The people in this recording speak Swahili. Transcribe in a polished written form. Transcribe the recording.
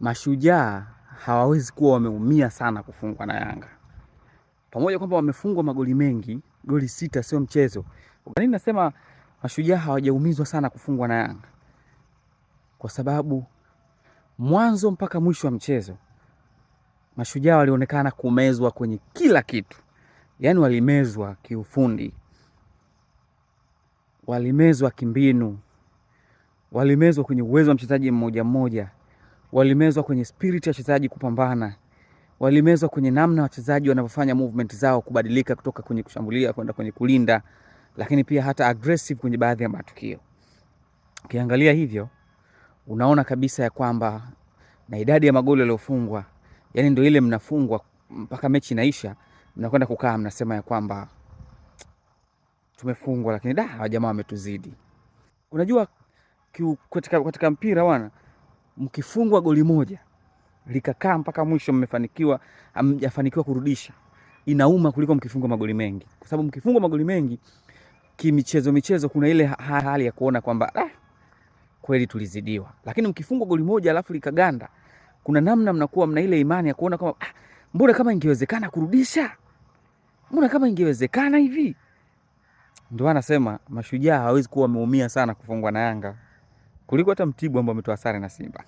Mashujaa hawawezi kuwa wameumia sana kufungwa na Yanga. Pamoja kwamba wamefungwa magoli mengi, goli 6 sio mchezo. Kwa nini nasema Mashujaa hawajaumizwa sana kufungwa na Yanga? Kwa sababu mwanzo mpaka mwisho wa mchezo Mashujaa walionekana kumezwa kwenye kila kitu. Yaani walimezwa kiufundi, walimezwa kimbinu, walimezwa kwenye uwezo wa mchezaji mmoja mmoja, walimezwa kwenye spirit ya wachezaji kupambana, walimezwa kwenye namna wachezaji wanavyofanya movement zao kubadilika kutoka kwenye kushambulia kwenda kwenye kulinda, lakini pia hata aggressive kwenye baadhi ya matukio. Ukiangalia hivyo, unaona kabisa ya kwamba na idadi ya magoli yaliyofungwa, yani ndio ile mnafungwa mpaka mechi inaisha, mnakwenda kukaa mnasema ya kwamba tumefungwa, lakini hawa jamaa wametuzidi. Unajua katika mpira wana, mkifungwa goli moja likakaa mpaka mwisho hamjafanikiwa kurudisha, inauma kuliko mkifungwa magoli mengi. Kwa sababu mkifungwa magoli mengi michezo kuna ile hali ya kuona kwamba kweli tulizidiwa. Lakini mkifungwa goli moja alafu likaganda, kuna namna mnakuwa mna ile imani ya kuona kwamba mbona kama ingewezekana kurudisha? Mbona kama ingewezekana hivi? Ndio anasema Mashujaa hawezi kuwa wameumia sana kufungwa na Yanga kuliko hata Mtibwa ambao ametoa sare na Simba.